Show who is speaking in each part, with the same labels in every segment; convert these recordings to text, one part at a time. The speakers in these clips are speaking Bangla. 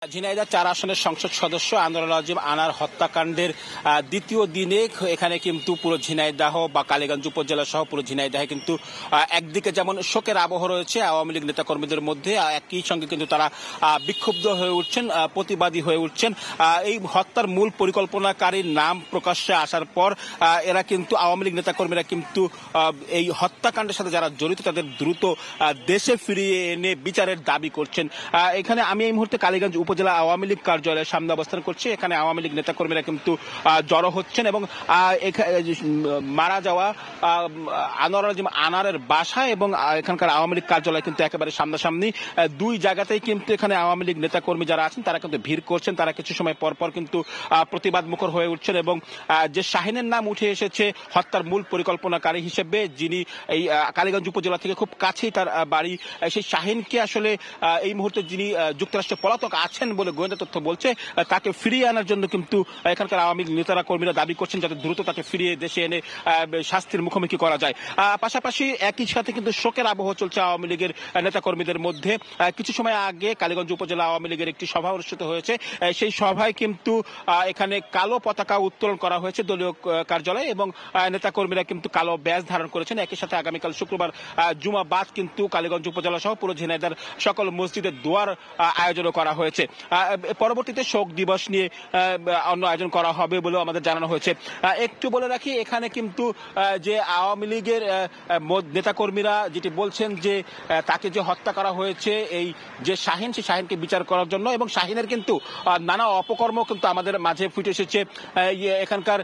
Speaker 1: ঝিনাইদহ ৪ আসনের সংসদ সদস্য আনোয়ারুল আজিম আনার হত্যাকাণ্ডের দ্বিতীয় দিনে এখানে কিন্তু পুরো ঝিনাইদহ বা কালীগঞ্জ উপজেলা সহ পুরো ঝিনাইদহে কিন্তু একদিকে যেমন শোকের আবহ রয়েছে আওয়ামী লীগ নেতাকর্মীদের মধ্যে, একই সঙ্গে কিন্তু তারা বিক্ষুব্ধ হয়ে উঠছেন, প্রতিবাদী হয়ে উঠছেন। এই হত্যার মূল পরিকল্পনাকারীর নাম প্রকাশ্যে আসার পর এরা কিন্তু আওয়ামী লীগ নেতাকর্মীরা কিন্তু এই হত্যাকাণ্ডের সাথে যারা জড়িত তাদের দ্রুত দেশে ফিরিয়ে এনে বিচারের দাবি করছেন। এখানে আমি এই মুহূর্তে কালীগঞ্জ উপজেলা আওয়ামী লীগ কার্যালয়ের সামনে অবস্থান করছি। এখানে আওয়ামী লীগ নেতাকর্মীরা কিন্তু জড়ো হচ্ছেন এবং মারা যাওয়া আনোয়ারুল আজিম আনারের বাসা এবং এখানকার আওয়ামী লীগ কার্যালয় কিন্তু একেবারে সামনাসামনি। দুই জায়গাতেই কিন্তু এখানে আওয়ামী লীগ নেতাকর্মী যারা আছেন তারা কিন্তু ভিড় করছেন, তারা কিছু সময় পরপর কিন্তু প্রতিবাদ মুখর হয়ে উঠছেন এবং যে শাহিনের নাম উঠে এসেছে হত্যার মূল পরিকল্পনাকারী হিসেবে, যিনি এই কালীগঞ্জ উপজেলা থেকে খুব কাছেই তার বাড়ি, সেই শাহিনকে আসলে এই মুহূর্তে যিনি যুক্তরাষ্ট্রে পলাতক আছেন বলে গোয়েন্দা তথ্য বলছে, তাকে ফিরিয়ে আনার জন্য কিন্তু এখানকার আওয়ামী লীগ নেতারা কর্মীরা দাবি করছেন যাতে দ্রুত তাকে ফিরিয়ে দেশে এনে শাস্তির মুখোমুখি করা যায়। পাশাপাশি একই সাথে কিন্তু শোকের আবহ চলছে আওয়ামী লীগের নেতাকর্মীদের মধ্যে। কিছু সময় আগে কালীগঞ্জ উপজেলা আওয়ামী লীগের একটি সভা অনুষ্ঠিত হয়েছে, সেই সভায় কিন্তু এখানে কালো পতাকা উত্তোলন করা হয়েছে দলীয় কার্যালয়ে এবং নেতাকর্মীরা কিন্তু কালো ব্যাজ ধারণ করেছেন। একই সাথে আগামীকাল শুক্রবার জুমাবাদ কিন্তু কালীগঞ্জ উপজেলা সহ পুরো ঝিনাইদহের সকল মসজিদের দোয়ার আয়োজন করা হয়েছে। পরবর্তীতে শোক দিবস নিয়ে অন্য আয়োজন করা হবে বলেও আমাদের জানানো হয়েছে। একটু বলে রাখি, এখানে কিন্তু যে আওয়ামী লীগের নেতাকর্মীরা যেটি বলছেন যে তাকে যে হত্যা করা হয়েছে এই যে শাহিন, সেই শাহিনকে বিচার করার জন্য, এবং শাহিনের কিন্তু নানা অপকর্ম কিন্তু আমাদের মাঝে ফুটে এসেছে। এখানকার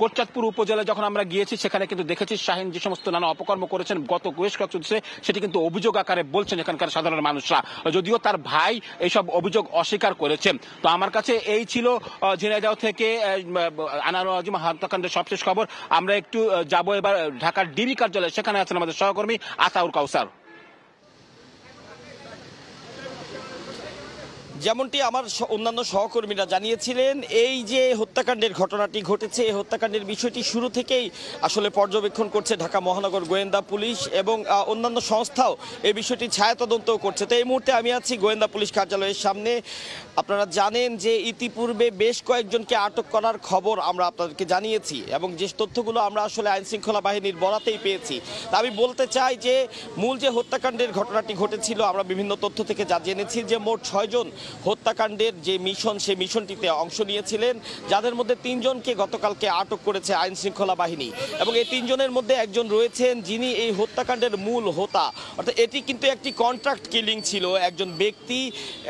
Speaker 1: কোটচাঁদপুর উপজেলায় যখন আমরা গিয়েছি সেখানে কিন্তু দেখেছি শাহিন যে সমস্ত নানা অপকর্ম করেছেন গত বেশ কয়েক চলছে, সেটি কিন্তু অভিযোগ আকারে বলছেন এখানকার সাধারণ মানুষরা, যদিও তার ভাই এইসব অভিযোগ অস্বীকার করেছেন। তো আমার কাছে এই ছিল ঝিনাইদহ থেকে আনোয়ারুল আজিম হত্যাকাণ্ডের সবশেষ খবর। আমরা একটু যাবো এবার ঢাকার ডিবি কার্যালয়ে, সেখানে আছেন আমাদের সহকর্মী আতাউর কাউসার।
Speaker 2: যেমনটি আমার অন্যান্য সহকর্মীরা জানিয়েছিলেন, এই যে হত্যাকাণ্ডের ঘটনাটি ঘটেছে, এই হত্যাকাণ্ডের বিষয়টি শুরু থেকেই আসলে পর্যবেক্ষণ করছে ঢাকা মহানগর গোয়েন্দা পুলিশ এবং অন্যান্য সংস্থাও এই বিষয়টি ছায়া তদন্তও করছে। তো এই মুহূর্তে আমি আছি গোয়েন্দা পুলিশ কার্যালয়ের সামনে। আপনারা জানেন যে ইতিপূর্বে বেশ কয়েকজনকে আটক করার খবর আমরা আপনাদেরকে জানিয়েছি এবং যে তথ্যগুলো আমরা আসলে আইনশৃঙ্খলা বাহিনীর বরাতেই পেয়েছি। তা আমি বলতে চাই যে মূল যে হত্যাকাণ্ডের ঘটনাটি ঘটেছিল, আমরা বিভিন্ন তথ্য থেকে যা জেনেছি যে মোট 6 জন হত্যাকাণ্ডের যে মিশন, সেই মিশনটিতে অংশ নিয়েছিলেন, যাদের মধ্যে 3 জনকে গতকালকে আটক করেছে আইন শৃঙ্খলা বাহিনী এবং এই 3 জনের মধ্যে একজন রয়েছেন যিনি এই হত্যাকাণ্ডের মূল হোতা। অর্থাৎ এটি কিন্তু একটি কন্ট্রাক্ট কিলিং ছিল। একজন ব্যক্তি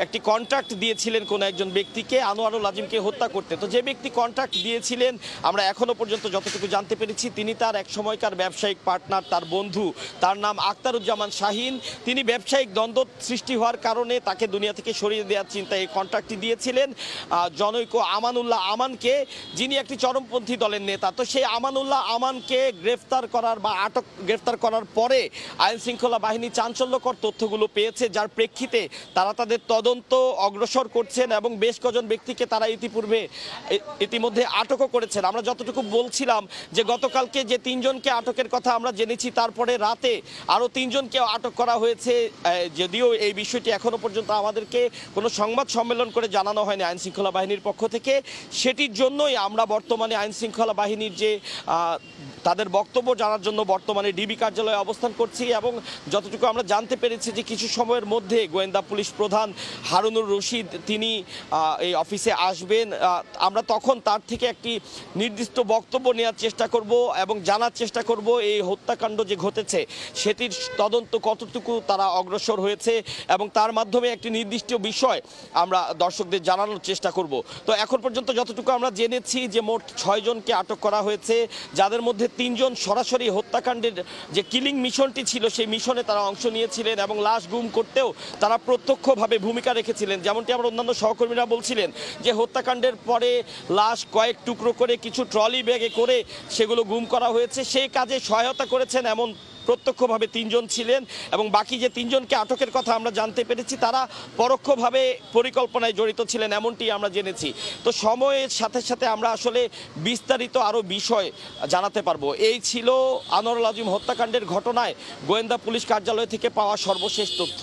Speaker 2: একটি কন্ট্রাক্ট দিয়েছিলেন কোন একজন ব্যক্তিকে আনোয়ারুল আজিমকে হত্যা করতে। তো যে ব্যক্তি কন্ট্রাক্ট দিয়েছিলেন, আমরা এখনো পর্যন্ত যতটুকু জানতে পেরেছি তিনি তার এক সময়কার ব্যবসায়িক পার্টনার, তার বন্ধু, তার নাম আখতারুজ্জামান শাহিন। তিনি ব্যবসায়িক দ্বন্দ্ব সৃষ্টি হওয়ার কারণে তাকে দুনিয়া থেকে সরিয়ে দেওয়ার চিন্তায় এই কন্ট্রাক্টটি দিয়েছিলেন জনৈক আমানুল্লাহ আমানকে, যিনি একটি চরমপন্থী দলের নেতা। তো সেই আমানুল্লাহ আমানকে গ্রেফতার করার পরে আইন শৃঙ্খলা বাহিনী চাঞ্চল্যকর তথ্যগুলো পেয়েছে, যার প্রেক্ষিতে তারা তাদের তদন্ত অগ্রসর করছেন এবং বেশ কজন ব্যক্তিকে তারা ইতিমধ্যে আটকও করেছেন। আমরা যতটুকু বলছিলাম যে গতকালকে যে 3 জনকে আটকের কথা আমরা জেনেছি, তারপরে রাতে আরও 3 জনকে আটক করা হয়েছে, যদিও এই বিষয়টি এখনো পর্যন্ত আমাদেরকে কোনো সংবাদ সম্মেলন করে জানানো হয়নি আইন শৃঙ্খলা বাহিনীর পক্ষ থেকে। সেটির জন্যই আমরা বর্তমানে আইন শৃঙ্খলা বাহিনীর যে তাদের বক্তব্য জানার জন্য বর্তমানে ডিবি কার্যালয়ে অবস্থান করছি এবং যতটুকু আমরা জানতে পেরেছি যে কিছু সময়ের মধ্যে গোয়েন্দা পুলিশ প্রধান হারুনুর রশিদ তিনি এই অফিসে আসবেন। আমরা তখন তার থেকে একটি নির্দিষ্ট বক্তব্য নেওয়ার চেষ্টা করব এবং জানার চেষ্টা করব এই হত্যাকাণ্ড যে ঘটেছে সেটির তদন্ত কতটুকু তারা অগ্রসর হয়েছে এবং তার মাধ্যমে একটি নির্দিষ্ট বিষয় আমরা দর্শকদের জানানোর চেষ্টা করব। তো এখন পর্যন্ত যতটুকু আমরা জেনেছি যে মোট 6 জনকে আটক করা হয়েছে, যাদের মধ্যে 3 জন সরাসরি হত্যাকাণ্ডের যে কিলিং মিশনটি ছিল সেই মিশনে তারা অংশ নিয়েছিলেন এবং লাশ গুম করতেও তারা প্রত্যক্ষভাবে ভূমিকা রেখেছিলেন। যেমনটি আমরা অন্যান্য সহকর্মীরা বলছিলেন যে হত্যাকাণ্ডের পরে লাশ কয়েক টুকরো করে কিছু ট্রলি ব্যাগে করে সেগুলো গুম করা হয়েছে, সেই কাজে সহায়তা করেছেন এমন প্রত্যক্ষভাবে 3 জন ছিলেন এবং বাকি যে 3 জনকে আটকের কথা আমরা জানতে পেরেছি তারা পরোক্ষভাবে পরিকল্পনায় জড়িত ছিলেন, এমনটি আমরা জেনেছি। তো সময়ের সাথে সাথে আমরা আসলে বিস্তারিত আরও বিষয় জানাতে পারবো। এই ছিল আনোয়ারুল আজিম হত্যাকাণ্ডের ঘটনায় গোয়েন্দা পুলিশ কার্যালয় থেকে পাওয়া সর্বশেষ তথ্য।